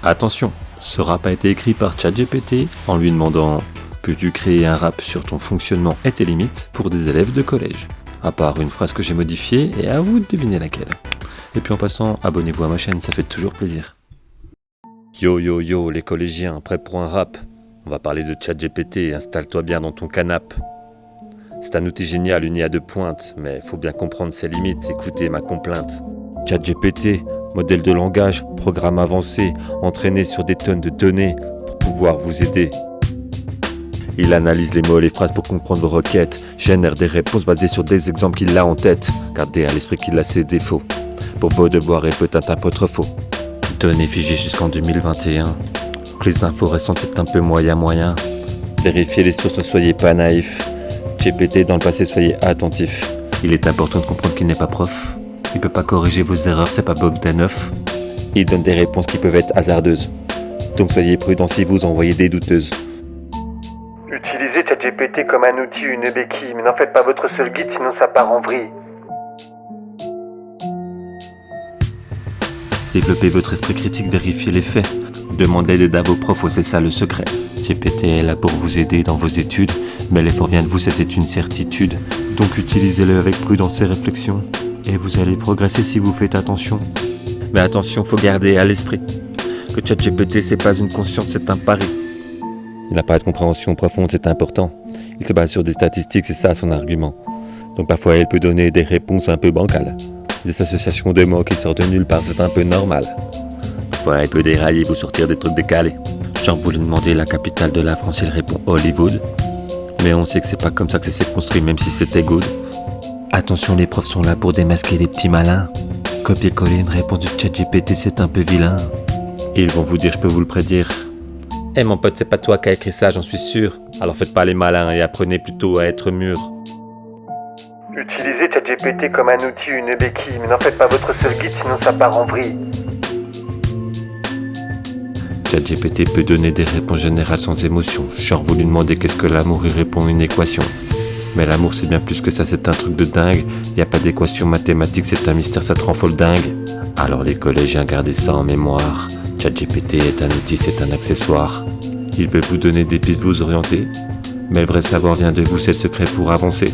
Attention, ce rap a été écrit par ChatGPT en lui demandant « Peux-tu créer un rap sur ton fonctionnement et tes limites ?» pour des élèves de collège. À part une phrase que j'ai modifiée et à vous de deviner laquelle. Et puis en passant, abonnez-vous à ma chaîne, ça fait toujours plaisir. Yo yo yo les collégiens, prêts pour un rap? On va parler de ChatGPT, installe-toi bien dans ton canapé. C'est un outil génial, une IA de pointe, mais faut bien comprendre ses limites, écoutez ma complainte. ChatGPT, modèle de langage, programme avancé, entraîné sur des tonnes de données pour pouvoir vous aider. Il analyse les mots et les phrases pour comprendre vos requêtes, génère des réponses basées sur des exemples qu'il a en tête. Gardez à l'esprit qu'il a ses défauts. Pour vos devoirs et peut-être un peu trop faux. Données figées jusqu'en 2021. Les infos récentes c'est un peu moyen. Vérifiez les sources, ne soyez pas naïfs. GPT dans le passé, soyez attentifs. Il est important de comprendre qu'il n'est pas prof. Il peut pas corriger vos erreurs, c'est pas Bogdanov. Il donne des réponses qui peuvent être hasardeuses. Donc soyez prudents si vous envoyez des douteuses. Utilisez ChatGPT comme un outil ou une béquille, mais n'en faites pas votre seul guide, sinon ça part en vrille. Développez votre esprit critique, vérifiez les faits. Demandez d'aide à vos profs, c'est ça le secret. GPT est là pour vous aider dans vos études, mais l'effort vient de vous, ça c'est une certitude. Donc utilisez-le avec prudence et réflexion, et vous allez progresser si vous faites attention. Mais attention, faut garder à l'esprit que ChatGPT c'est pas une conscience, c'est un pari. Il n'a pas de compréhension profonde, c'est important. Il se base sur des statistiques, c'est ça son argument. Donc parfois il peut donner des réponses un peu bancales. Des associations de mots qui sortent de nulle part, c'est un peu normal. Parfois il peut dérailler, vous sortir des trucs décalés. Genre vous lui demandez la capitale de la France, il répond Hollywood. Mais on sait que c'est pas comme ça que ça s'est construit, même si c'était good. Attention, les profs sont là pour démasquer les petits malins. Copier-coller une réponse du ChatGPT, c'est un peu vilain. Et ils vont vous dire, je peux vous le prédire. Eh mon pote, c'est pas toi qui as écrit ça, j'en suis sûr. Alors faites pas les malins et apprenez plutôt à être mûrs. Utilisez ChatGPT comme un outil ou une béquille, mais n'en faites pas votre seul guide, sinon ça part en vrille. ChatGPT peut donner des réponses générales sans émotion. Genre vous lui demandez qu'est-ce que l'amour, il répond une équation. Mais l'amour c'est bien plus que ça, c'est un truc de dingue. Y a pas d'équation mathématique, c'est un mystère, ça te rend folle dingue. Alors les collégiens, gardez ça en mémoire. ChatGPT est un outil, c'est un accessoire. Il peut vous donner des pistes, vous orienter. Mais le vrai savoir vient de vous, c'est le secret pour avancer.